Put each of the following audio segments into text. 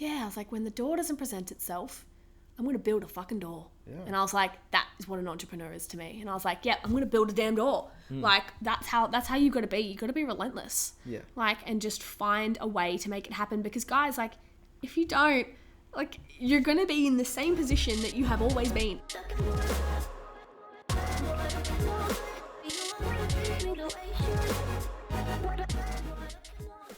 I was like, when the door doesn't present itself, I'm going to build a fucking door. Yeah. And I was like, that is what an entrepreneur is to me. And I was like, I'm going to build a damn door. Like, that's how you got to be. You got to be relentless. Yeah. Like, and just find a way to make it happen. Because guys, like, if you don't, like, you're going to be in the same position that you have always been.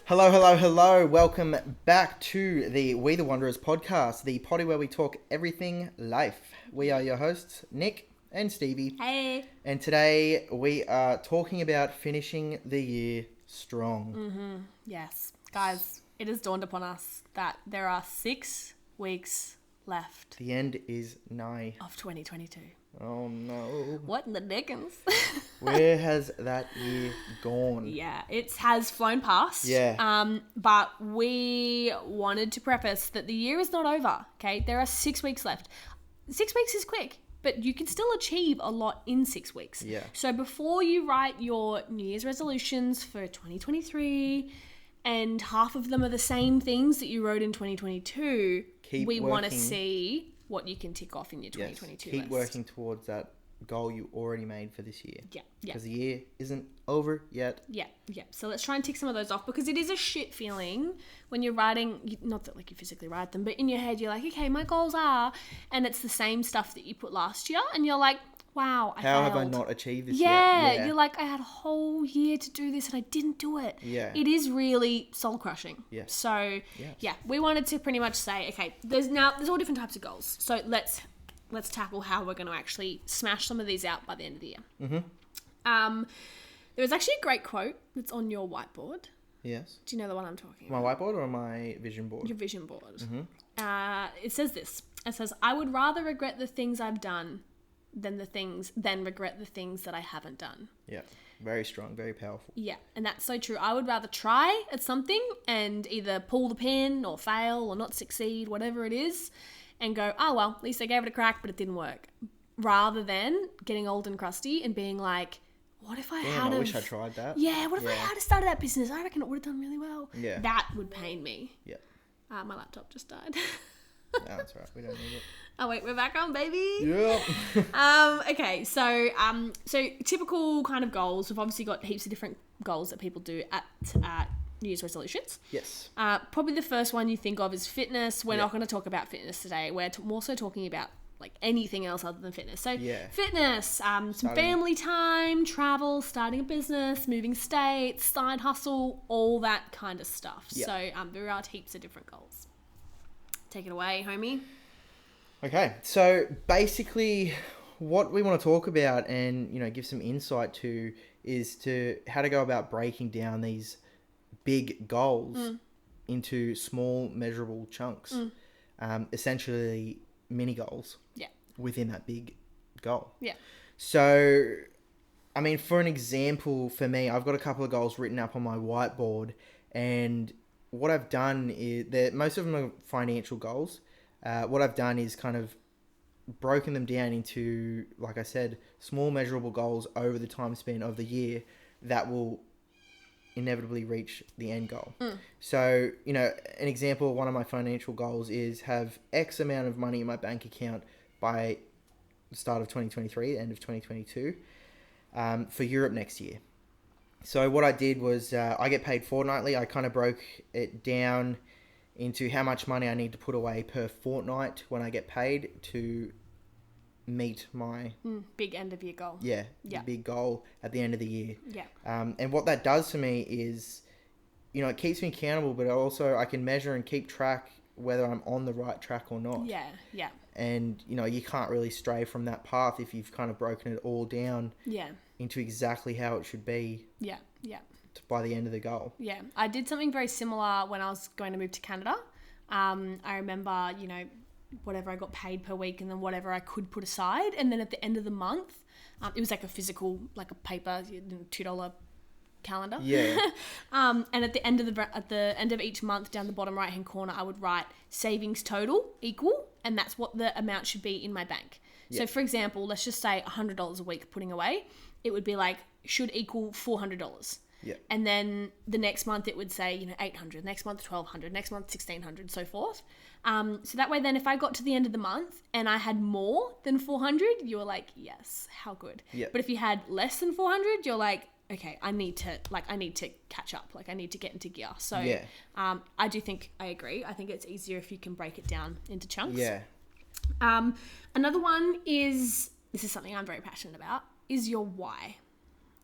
Hello. Welcome back to the We the Wanderers podcast, the potty where we talk everything life. We are your hosts, Nick and Stevie. Hey. And today we are talking about finishing the year strong. Mm-hmm. Yes. Guys, it has dawned upon us that there are 6 weeks left. The end is nigh. Of 2022. Oh no. What in the dickens? Where has that year gone? Yeah, it has flown past. Yeah. But we wanted to preface that the year is not over, okay? There are 6 weeks left. 6 weeks is quick, but you can still achieve a lot in 6 weeks. Yeah. So before you write your New Year's resolutions for 2023, and half of them are the same things that you wrote in 2022, we want to see what you can tick off in your 2022 Keep list. working towards that goal you already made for this year. Yeah. Because the year isn't over yet. Yeah. So let's try and tick some of those off, because it is a shit feeling when you're writing, not that like you physically write them, but in your head you're like, okay, my goals are, and it's the same stuff that you put last year, and you're like, wow, I How failed. have I not achieved this yet? Yeah, You're like, I had a whole year to do this and I didn't do it. Yeah. It is really soul crushing. Yeah. So, Yes. yeah, we wanted to pretty much say, okay, there's all different types of goals. So let's tackle how we're going to actually smash some of these out by the end of the year. Mm-hmm. There was actually a great quote that's on your whiteboard. Yes. Do you know the one I'm talking My about? whiteboard or my vision board? Your vision board. Mm-hmm. It says this. It says, I would rather regret the things I've done than regret the things that I haven't done. Yeah. Very strong, very powerful. Yeah, and that's so true. I would rather try at something and either pull the pin or fail or not succeed, whatever it is, and go, oh, well, at least I gave it a crack, but it didn't work. Rather than getting old and crusty and being like, what if I I wish I tried that. Yeah, what if I had started that business? I reckon it would have done really well. Yeah. That would pain me. Yeah. My laptop just died. No, that's right. We don't need it. Oh, wait, we're back on, baby. Yeah. Okay, so typical kind of goals. We've obviously got heaps of different goals that people do at New Year's resolutions. Yes. Probably the first one you think of is fitness. We're not going to talk about fitness today. We're more so talking about like anything else other than fitness. So fitness, some family time, travel, starting a business, moving states, side hustle, all that kind of stuff. Yeah. So there are heaps of different goals. Take it away, homie. Okay, so basically what we want to talk about and, give some insight to is how to go about breaking down these big goals into small, measurable chunks. Essentially mini goals within that big goal. Yeah. So, I mean, for an example, for me, I've got a couple of goals written up on my whiteboard, and what I've done is most of them are financial goals. What I've done is kind of broken them down into, like I said, small measurable goals over the time span of the year that will inevitably reach the end goal. So, an example of one of my financial goals is have X amount of money in my bank account by the start of 2023, end of 2022, for Europe next year. So what I did was I get paid fortnightly. I kind of broke it down into how much money I need to put away per fortnight when I get paid to meet my big end of year goal. The big goal at the end of the year. Yeah. And what that does for me is, it keeps me accountable, but also I can measure and keep track whether I'm on the right track or not. Yeah. And, you can't really stray from that path if you've kind of broken it all down into exactly how it should be. Yeah. By the end of the goal. Yeah. I did something very similar when I was going to move to Canada. I remember, whatever I got paid per week and then whatever I could put aside. And then at the end of the month, it was like a physical, like a paper, $2 calendar. Yeah. And at the end of each month, down the bottom right hand corner, I would write savings total equal, and that's what the amount should be in my bank. So for example, let's just say $100 a week putting away, it would be like should equal $400. Yeah. And then the next month it would say, 800, next month 1,200, next month 1,600, so forth. So that way then if I got to the end of the month and I had more than 400, you were like, yes, how good. Yeah. But if you had less than 400, you're like, okay, I need to catch up. Like I need to get into gear. So I do think I agree. I think it's easier if you can break it down into chunks. Yeah. Another one is, this is something I'm very passionate about, is your why.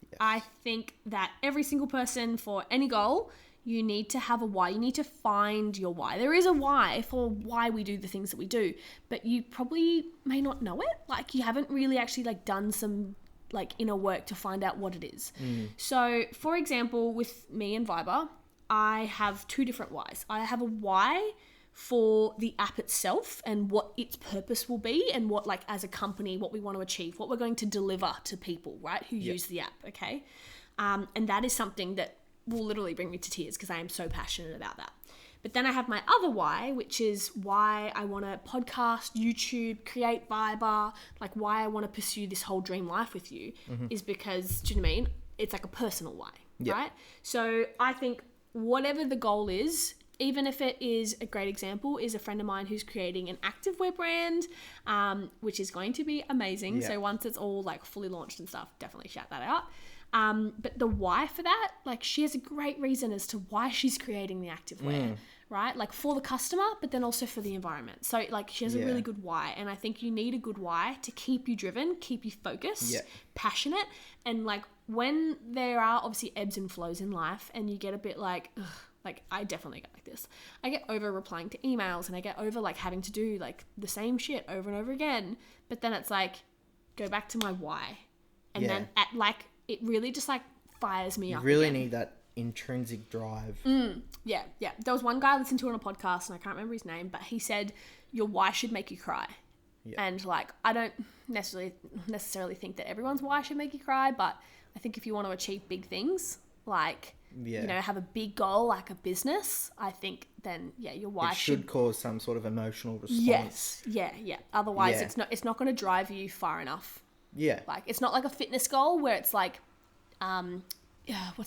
Yes. I think that every single person for any goal, you need to have a why. You need to find your why. There is a why for why we do the things that we do, but you probably may not know it. Like you haven't really actually done some inner work to find out what it is. So for example, with me and Viber, I have two different whys. I have a why for the app itself and what its purpose will be and what as a company, what we want to achieve, what we're going to deliver to people, right, who use the app, okay? And that is something that will literally bring me to tears because I am so passionate about that. But then I have my other why, which is why I want to podcast, YouTube, create Viber, why I want to pursue this whole dream life with you is because, do you know what I mean? It's a personal why, right? So I think whatever the goal is, even if it is, a great example is a friend of mine who's creating an activewear brand, which is going to be amazing. So once it's all fully launched and stuff, definitely shout that out. But the why for that, she has a great reason as to why she's creating the activewear, right? For the customer, but then also for the environment. So she has a really good why. And I think you need a good why to keep you driven, keep you focused, passionate. And when there are obviously ebbs and flows in life and you get a bit ugh, I definitely get like this. I get over replying to emails and I get over having to do the same shit over and over again. But then it's go back to my why. And then at it really just fires me up. You really need that intrinsic drive. Yeah. There was one guy I listened to on a podcast and I can't remember his name, but he said your why should make you cry. Yeah. And I don't necessarily think that everyone's why should make you cry, but I think if you want to achieve big things, have a big goal like a business, I think then your why should cause some sort of emotional response. Yes. Yeah. Otherwise it's not going to drive you far enough. Yeah. It's not like a fitness goal where it's what's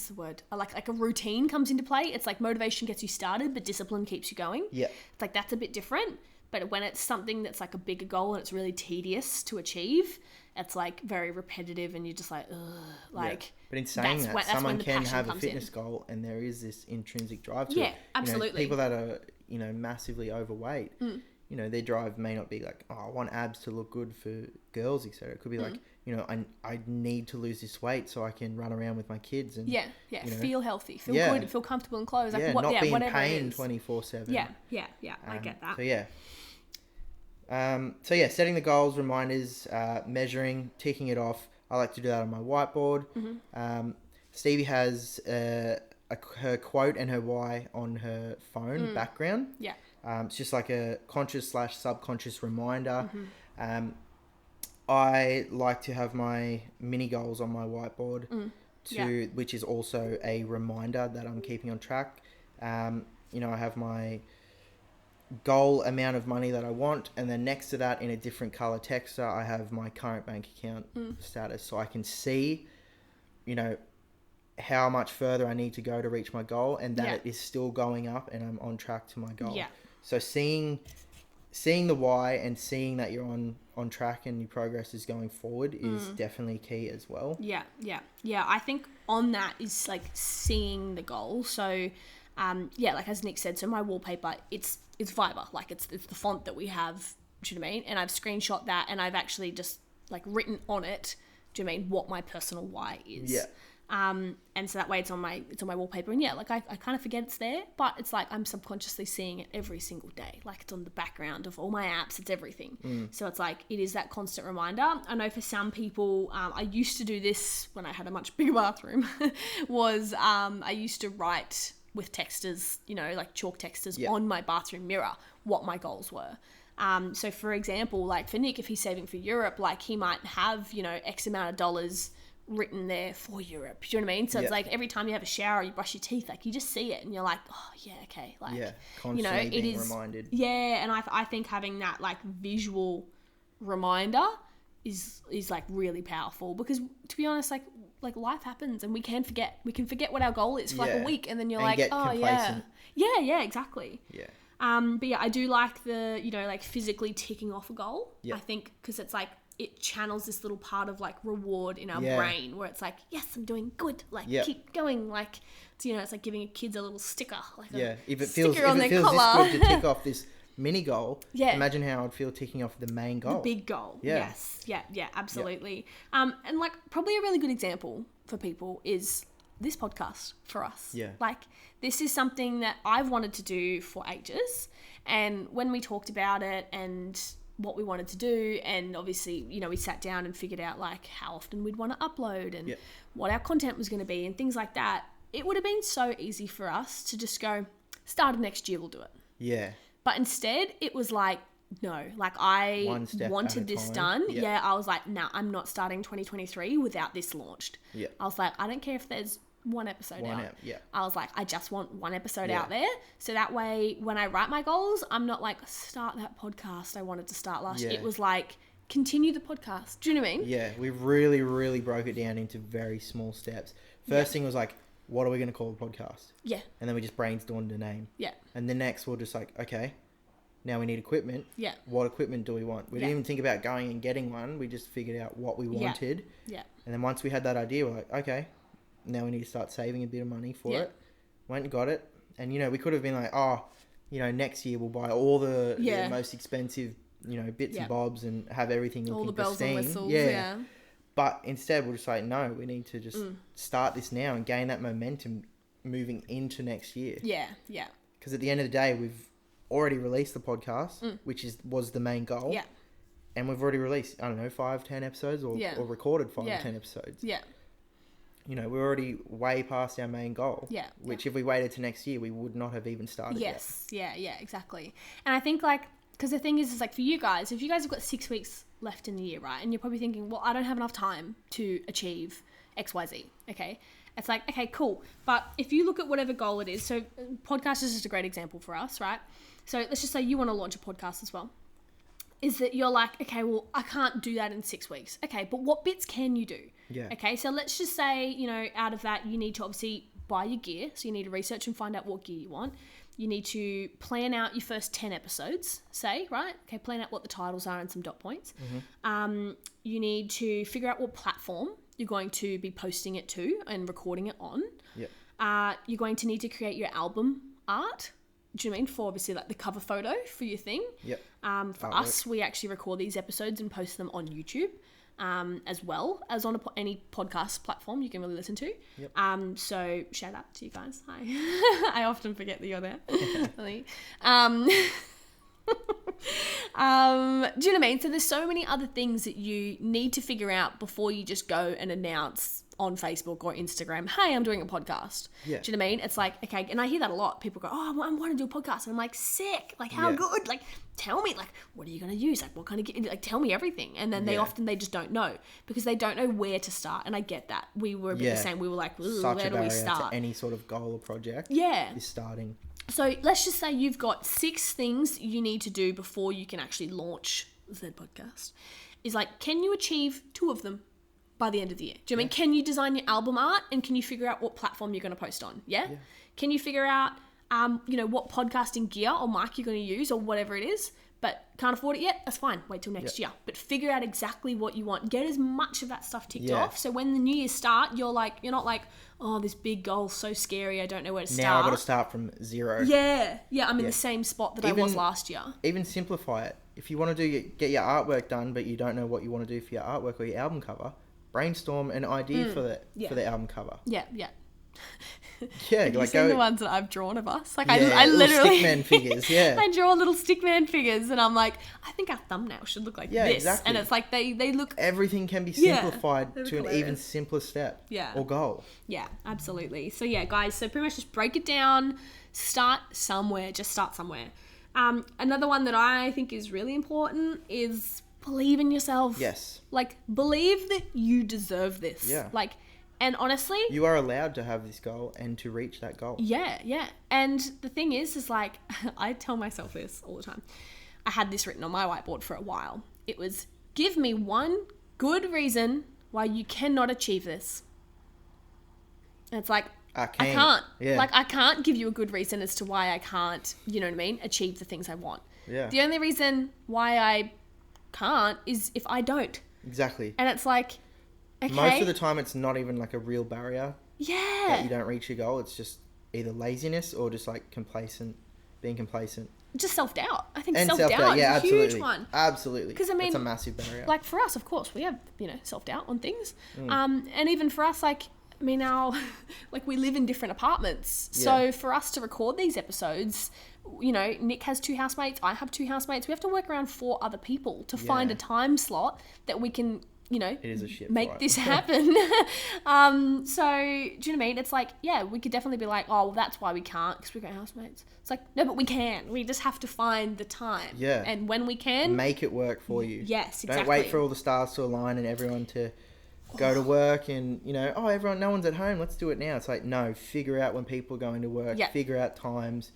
the word? Like a routine comes into play. It's motivation gets you started, but discipline keeps you going. Yeah. It's that's a bit different. But when it's something that's a bigger goal and it's really tedious to achieve, it's very repetitive and you're just ugh. But in saying that, someone can have a fitness goal and there is this intrinsic drive to it. Yeah, absolutely. People that are, massively overweight, their drive may not be I want abs to look good for girls, etc. It could be I need to lose this weight so I can run around with my kids and feel healthy, feel good, feel comfortable in clothes. Not be in pain 24/7. Yeah, I get that. Setting the goals, reminders, measuring, ticking it off. I like to do that on my whiteboard. Stevie has her quote and her why on her phone background. Yeah. It's just a conscious/subconscious reminder. I like to have my mini goals on my whiteboard which is also a reminder that I'm keeping on track. I have my goal amount of money that I want, and then next to that in a different color texture I have my current bank account status, so I can see how much further I need to go to reach my goal and that it is still going up and I'm on track to my goal. So seeing the why and seeing that you're on track and your progress is going forward is definitely key as well. I think on that is seeing the goal. So as Nick said, so my wallpaper, it's Viber, it's the font that we have, do you know what I mean? And I've screenshot that and I've actually just written on it, do you know what I mean, what my personal why is. And so that way it's on my wallpaper, and I kind of forget it's there, but it's I'm subconsciously seeing it every single day. It's on the background of all my apps, it's everything. So it's it is that constant reminder. I know for some people, I used to do this when I had a much bigger bathroom, was I used to write with texters, chalk texters on my bathroom mirror, what my goals were. So for example, for Nick, if he's saving for Europe, he might have, X amount of dollars written there for Europe. Do you know what I mean? So it's every time you have a shower, you brush your teeth, you just see it and you're oh yeah, okay. Constantly being reminded. Yeah, and I think having that visual reminder is like really powerful, because to be honest, like life happens and we can forget what our goal is for like a week, and then you're like, oh complacent. yeah, exactly. Yeah. But yeah, I do like the, you know, like physically ticking off a goal. Yep. I think because it's like, it channels this little part of like reward in our brain where it's like, yes, I'm doing good. Like keep going. Like, it's, you know, it's like giving kids a little sticker. Like if it feels this good to tick off this mini goal, imagine how I'd feel ticking off the main goal. The big goal. Yes. Yeah, absolutely. And like probably a really good example for people is this podcast for us. Yeah. Like this is something that I've wanted to do for ages. And when we talked about it and what we wanted to do, and obviously, you know, we sat down and figured out like how often we'd want to upload and what our content was going to be and things like that, it would have been so easy for us to just go, start of next year, we'll do it. Yeah. But instead it was like, no, like I wanted this done. Yeah. I was like, nah, I'm not starting 2023 without this launched. Yeah. I was like, I don't care if there's one episode out. I was like, I just want one episode out there. So that way, when I write my goals, I'm not like, start that podcast I wanted to start last year. It was like, continue the podcast. Do you know what I mean? Yeah, we really, really broke it down into very small steps. First thing was like, what are we going to call the podcast? Yeah. And then we just brainstormed a name. Yeah. And the next we're just like, okay, now we need equipment. Yeah. What equipment do we want? We didn't even think about going and getting one. We just figured out what we wanted. Yeah. And then once we had that idea, we're like, okay, now we need to start saving a bit of money for it. Went and got it. And, you know, we could have been like, oh, you know, next year we'll buy all the most expensive, you know, bits and bobs and have everything looking all the bells pristine. And whistles. Yeah. But instead we're just like, no, we need to just start this now and gain that momentum moving into next year. Yeah. Yeah. Because at the end of the day, we've already released the podcast, which was the main goal. Yeah. And we've already released, I don't know, 5-10 episodes or recorded 5 or 10 episodes. Yeah. You know, we're already way past our main goal. Yeah. Which if we waited to next year, we would not have even started yet. Yeah, exactly. And I think like, because the thing is like for you guys, if you guys have got 6 weeks left in the year, right? And you're probably thinking, well, I don't have enough time to achieve XYZ. Okay. It's like, okay, cool. But if you look at whatever goal it is, so podcast is just a great example for us, right? So let's just say you want to launch a podcast as well. Is that you're like, okay, well, I can't do that in 6 weeks. Okay, but what bits can you do? Yeah. Okay, so let's just say, you know, out of that, you need to obviously buy your gear. So you need to research and find out what gear you want. You need to plan out your first 10 episodes, say, right? Okay, plan out what the titles are and some dot points. Mm-hmm. You need to figure out what platform you're going to be posting it to and recording it on. Yep. You're going to need to create your album art. Do you know what I mean? For obviously like the cover photo for your thing. Yep. For us, we actually record these episodes and post them on YouTube, as well as on any podcast platform you can really listen to. Yep. So shout out to you guys. Hi. I often forget that you're there. Do you know what I mean? So there's so many other things that you need to figure out before you just go and announce on Facebook or Instagram, hey, I'm doing a podcast. Yeah. Do you know what I mean? It's like, okay, and I hear that a lot. People go, oh, I want to do a podcast. And I'm like, sick. Like, how good? Like, tell me, like, what are you going to use? Like, what kind of, like, tell me everything. And then they just don't know because they don't know where to start. And I get that. We were a bit the same. We were like, where do we start? To any sort of goal or project. Yeah. Is starting. So let's just say you've got 6 things you need to do before you can actually launch the podcast. Is like, can you achieve 2 of them by the end of the year? Do you know what I mean? Can you design your album art and can you figure out what platform you're going to post on? Yeah? Can you figure out, you know, what podcasting gear or mic you're going to use or whatever it is, but can't afford it yet? That's fine. Wait till next year. But figure out exactly what you want. Get as much of that stuff ticked off. So when the new year start, you're not like, oh, this big goal's so scary. I don't know where to start. Now I've got to start from 0. Yeah. I'm in the same spot that I was last year. Even simplify it. If you want to get your artwork done, but you don't know what you want to do for your artwork or your album cover, brainstorm an idea for the album cover. Yeah. Yeah, have like you seen the ones that I've drawn of us? Like I literally stickman figures. Yeah, I draw little stickman figures, and I'm like, I think our thumbnail should look like this. Exactly. And it's like they look. Everything can be simplified to an even simpler step. Or goal. Yeah, absolutely. So yeah, guys. So pretty much just break it down. Start somewhere. Just start somewhere. Another one that I think is really important is believe in yourself. Yes. Like, believe that you deserve this. Yeah. Like, and honestly, you are allowed to have this goal and to reach that goal. Yeah. And the thing is like, I tell myself this all the time. I had this written on my whiteboard for a while. It was, give me one good reason why you cannot achieve this. And it's like, I can't. Yeah. Like, I can't give you a good reason as to why I can't, you know what I mean, achieve the things I want. Yeah. The only reason why I can't is if I don't. Exactly. And it's like, okay. Most of the time, it's not even like a real barrier. Yeah. That you don't reach your goal. It's just either laziness or just like being complacent. Just self-doubt. I think self-doubt is a huge one. Absolutely. Because, I mean, it's a massive barrier. Like, for us, of course, we have, you know, self-doubt on things. And even for us, like, I mean, like, we live in different apartments. So for us to record these episodes, you know, Nick has 2 housemates, I have 2 housemates. We have to work around 4 other people to find a time slot that we can, you know, make this happen. So, do you know what I mean? It's like, yeah, we could definitely be like, oh, well, that's why we can't, because we've got housemates. It's like, no, but we can. We just have to find the time. Yeah. And when we can... make it work for you. Yes, exactly. Don't wait for all the stars to align and everyone to go to work and, you know, no one's at home, let's do it now. It's like, no, figure out when people are going to work, figure out times,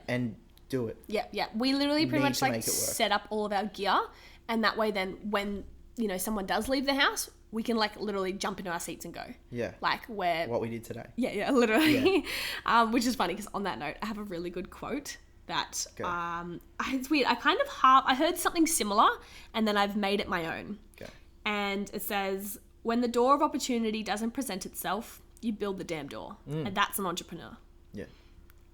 and do it. Yeah. We literally pretty much like set up all of our gear, and that way then when, you know, someone does leave the house, we can like literally jump into our seats and go. Yeah. Like what we did today. Yeah, literally. Yeah. Which is funny because on that note, I have a really good quote that it's weird. I heard something similar and then I've made it my own. Okay. And it says, when the door of opportunity doesn't present itself, you build the damn door. And that's an entrepreneur. Yeah.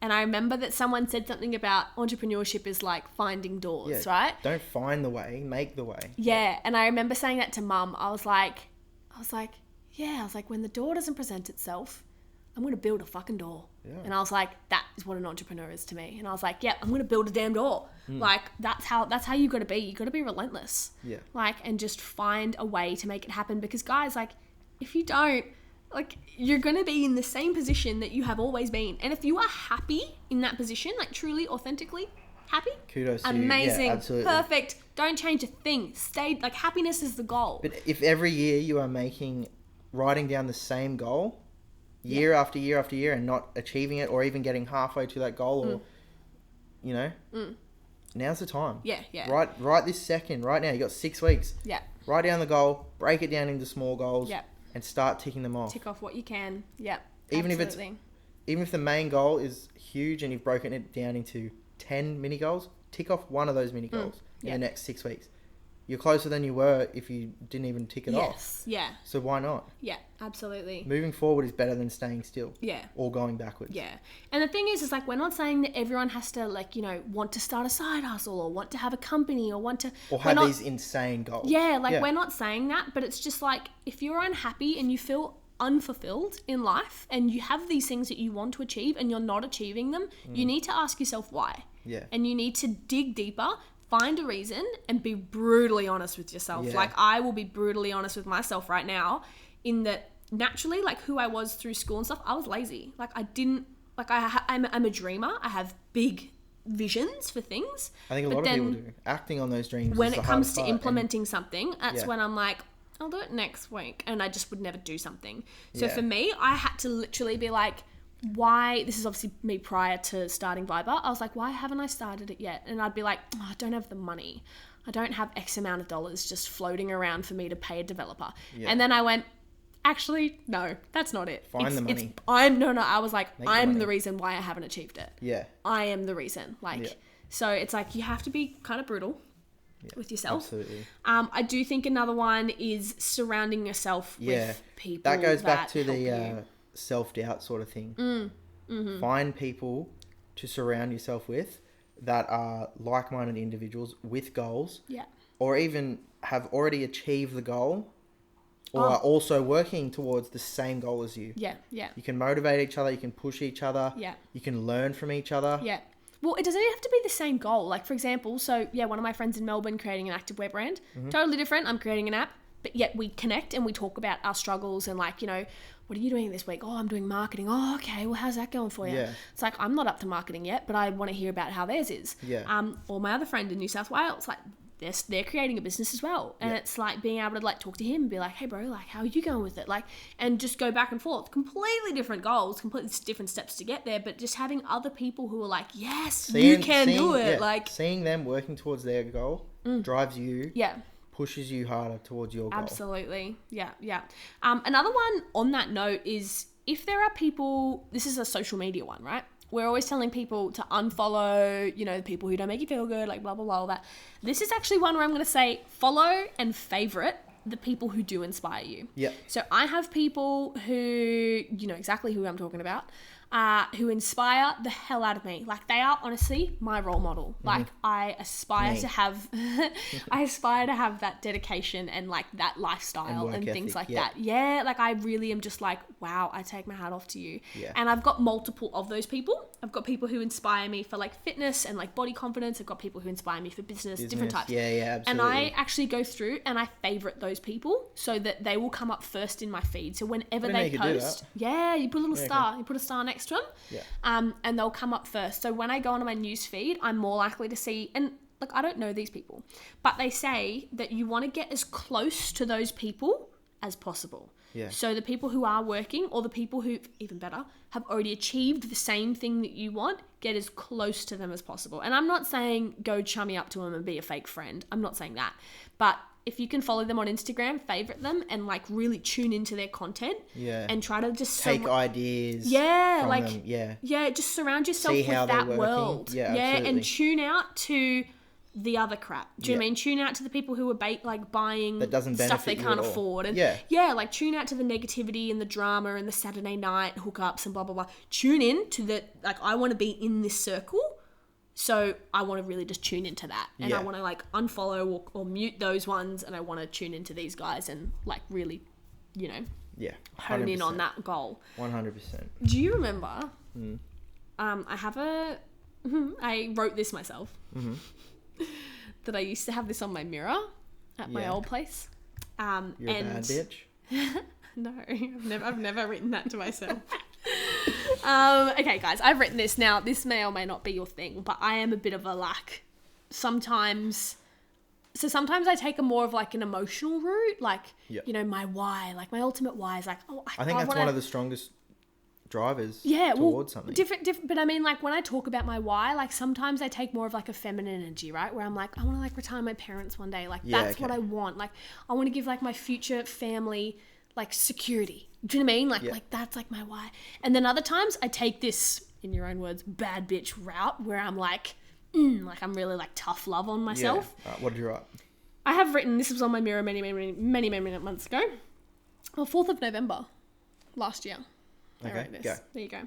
And I remember that someone said something about entrepreneurship is like finding doors, right? Don't find the way, make the way. Yeah. And I remember saying that to Mum. I was like, when the door doesn't present itself, I'm going to build a fucking door. Yeah. And I was like, that is what an entrepreneur is to me. And I was like, I'm going to build a damn door. Like, that's how you got to be. You got to be relentless. Yeah. Like, and just find a way to make it happen. Because guys, like, if you don't, like, you're going to be in the same position that you have always been. And if you are happy in that position, like truly, authentically happy, kudos to amazing, you. Yeah, absolutely. Perfect. Don't change a thing. Stay, like, happiness is the goal. But if every year you are writing down the same goal, year after year after year, and not achieving it or even getting halfway to that goal, or, you know, now's the time. Yeah. Right this second, right now, you got 6 weeks. Yeah. Write down the goal, break it down into small goals. Yeah. And start ticking them off. Tick off what you can. Yep. Even if the main goal is huge and you've broken it down into 10 mini goals, tick off one of those mini goals in the next 6 weeks. You're closer than you were if you didn't even tick it off. Yes. Yeah. So why not? Yeah, absolutely. Moving forward is better than staying still. Yeah. Or going backwards. Yeah. And the thing is like, we're not saying that everyone has to, like, you know, want to start a side hustle or want to have a company or want to... or have these insane goals. Yeah, like, we're not saying that, but it's just like, if you're unhappy and you feel unfulfilled in life and you have these things that you want to achieve and you're not achieving them, you need to ask yourself why. Yeah. And you need to dig deeper, find a reason, and be brutally honest with yourself. Yeah. Like, I will be brutally honest with myself right now in that naturally, like, who I was through school and stuff, I was lazy. Like, I didn't, like, I'm a dreamer. I have big visions for things. I think a lot of people do. Acting on those dreams when it comes to implementing something, that's when I'm like, I'll do it next week. And I just would never do something. So for me, I had to literally be like, why, this is obviously me prior to starting Viber, I was like, why haven't I started it yet? And I'd be like, I don't have the money. I don't have X amount of dollars just floating around for me to pay a developer. Yeah. And then I went, actually, no, that's not it. Find the money. I was like, I'm the reason why I haven't achieved it. Yeah. I am the reason. Like, so it's like, you have to be kind of brutal with yourself. Absolutely. I do think another one is surrounding yourself with people that goes back to the self-doubt sort of thing. Mm-hmm. Find people to surround yourself with that are like-minded individuals with goals, or even have already achieved the goal, or are also working towards the same goal as you. You can motivate each other, you can push each other, you can learn from each other. Well, it doesn't even have to be the same goal. Like, for example, one of my friends in Melbourne creating an active web brand, totally different. I'm creating an app, but yet we connect and we talk about our struggles and, like, you know, what are you doing this week? Oh, I'm doing marketing. Oh, okay. Well, how's that going for you? Yeah. It's like, I'm not up to marketing yet, but I want to hear about how theirs is. Yeah. Or my other friend in New South Wales, like, they're creating a business as well. And it's like being able to, like, talk to him and be like, hey, bro, like, how are you going with it? Like, and just go back and forth. Completely different goals, completely different steps to get there, but just having other people who are like, yes, you can do it. Yeah. Like, seeing them working towards their goal drives you pushes you harder towards your goal. Absolutely. Yeah. Another one on that note is if there are people, this is a social media one, right? We're always telling people to unfollow, the people who don't make you feel good, like blah, blah, blah, all that. This is actually one where I'm going to say follow and favorite the people who do inspire you. Yeah. So I have people who, you know exactly who I'm talking about, who inspire the hell out of me. Like they are honestly my role model. Like I aspire to have, that dedication and like that lifestyle and things like that. Yeah. Like I really am just like, wow, I take my hat off to you. Yeah. And I've got multiple of those people. I've got people who inspire me for like fitness and like body confidence. I've got people who inspire me for business. Different types. Yeah, absolutely. And I actually go through and I favorite those people so that they will come up first in my feed. So whenever they post, you put a little star, you put a star next to them, and they'll come up first. So when I go onto my news feed, I'm more likely to see, and like I don't know these people, but they say that you want to get as close to those people as possible. Yeah. So the people who are working, or the people who, even better, have already achieved the same thing that you want, get as close to them as possible. And I'm not saying go chummy up to them and be a fake friend. I'm not saying that. But if you can follow them on Instagram, favorite them, and like really tune into their content, and try to just take ideas, from them. Just surround yourself with that world, and tune out to the other crap. Do you know what I mean? Tune out to the people who are buying that doesn't stuff they can't afford, and like tune out to the negativity and the drama and the Saturday night hookups and blah blah blah. Tune in to the I want to be in this circle. So I want to really just tune into that, and I want to like unfollow or mute those ones, and I want to tune into these guys and like really, hone in on that goal. 100%. Do you remember? I wrote this myself. That I used to have this on my mirror at my old place. You're a bad bitch. No, I've never written that to myself. Okay, guys, I've written this. Now, this may or may not be your thing, but I am a bit of a sometimes I take a more of like an emotional route, like, my why, like my ultimate why is like, I think that's one of the strongest drivers towards something. Different, but I mean, like when I talk about my why, like sometimes I take more of like a feminine energy, right? Where I'm like, I want to like retire my parents one day. Like that's what I want. Like I want to give like my future family like security. Do you know what I mean? Like that's like my why. And then other times I take this, in your own words, bad bitch route where I'm like I'm really like tough love on myself. What did you write? I have written, this was on my mirror many months ago. Well, 4th of November last year. I wrote this. Go. There you go.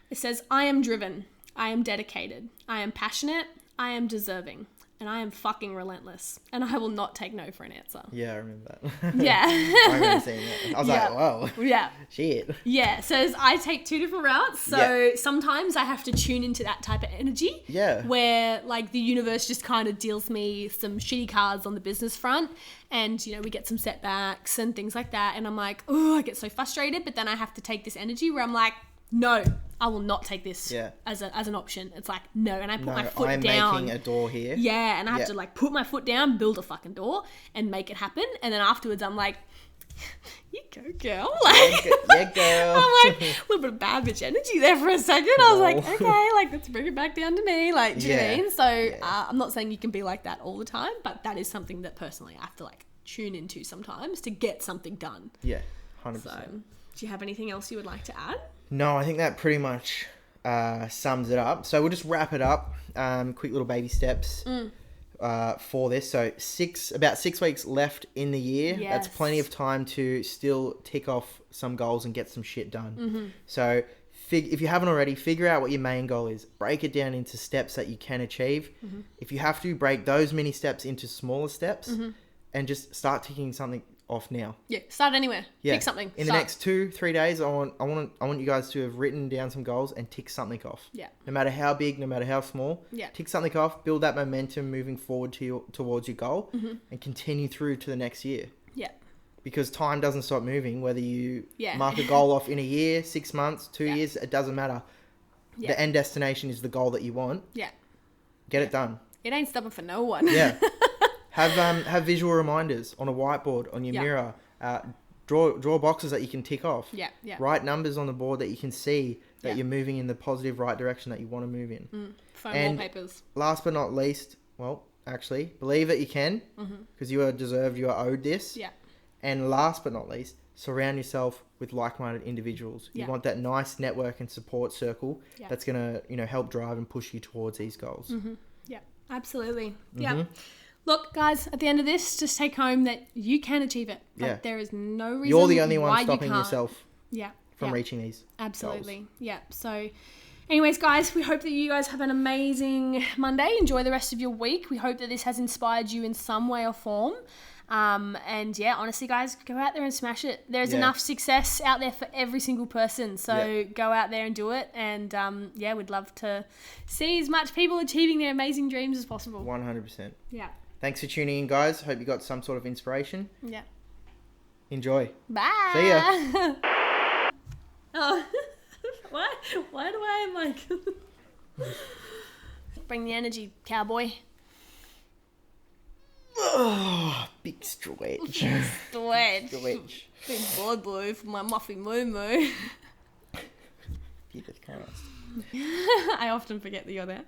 It says, I am driven. I am dedicated. I am passionate. I am deserving. And I am fucking relentless. And I will not take no for an answer. Yeah, I remember that. Yeah. I remember seeing that. I was like, whoa. Yeah. Shit. Yeah. So I take 2 different routes. So sometimes I have to tune into that type of energy. Yeah. Where like the universe just kind of deals me some shitty cards on the business front. And, we get some setbacks and things like that. And I'm like, oh, I get so frustrated. But then I have to take this energy where I'm like, no, I will not take this as an option. It's like, no. And I put my foot down. I'm making a door here. Yeah. And I have to like put my foot down, build a fucking door and make it happen. And then afterwards I'm like, you go, girl. Like, yeah, girl. I'm like, a little bit of bad bitch energy there for a second. I was like, okay, like, let's bring it back down to me. Like, do you know what I mean? So I'm not saying you can be like that all the time, but that is something that personally I have to like tune into sometimes to get something done. Yeah, 100%. So, do you have anything else you would like to add? No, I think that pretty much sums it up. So we'll just wrap it up. Quick little baby steps for this. So about 6 weeks left in the year. Yes. That's plenty of time to still tick off some goals and get some shit done. Mm-hmm. So if you haven't already, figure out what your main goal is. Break it down into steps that you can achieve. Mm-hmm. If you have to, break those many steps into smaller steps and just start ticking something off now. Yeah, start anywhere. Pick something. In the next 2-3 days, I want you guys to have written down some goals and tick something off. Yeah. No matter how big, no matter how small. Yeah. Tick something off. Build that momentum moving forward towards your goal, and continue through to the next year. Yeah. Because time doesn't stop moving. Whether you mark a goal off in a year, 6 months, 2 years, it doesn't matter. Yeah. The end destination is the goal that you want. Yeah. Get it done. It ain't stopping for no one. Yeah. Have visual reminders on a whiteboard, on your mirror. Draw boxes that you can tick off. Yeah. Write numbers on the board that you can see that you're moving in the positive right direction that you want to move in. Phone wallpapers. Last but not least, actually. Believe that you can, because you are deserved, you are owed this. Yeah. And last but not least, surround yourself with like-minded individuals. You want that nice network and support circle that's going to, you know, help drive and push you towards these goals. Yeah, absolutely. Yeah. Look, guys, at the end of this, just take home that you can achieve it. Like, there is no reason you're the only one why stopping you can't. yourself from reaching these Absolutely. goals. Yeah. So, anyways, guys, we hope that you guys have an amazing Monday. Enjoy the rest of your week. We hope that this has inspired you in some way or form. And yeah, honestly, guys, go out there and smash it. There's enough success out there for every single person. So go out there and do it. And we'd love to see as much people achieving their amazing dreams as possible. 100%. Yeah. Thanks for tuning in, guys. Hope you got some sort of inspiration. Yeah. Enjoy. Bye. See ya. Oh, why do I like... Bring the energy, cowboy. Oh, big stretch. Stretch. Big board blue for my muffy moo-moo. Jesus Christ. I often forget that you're there.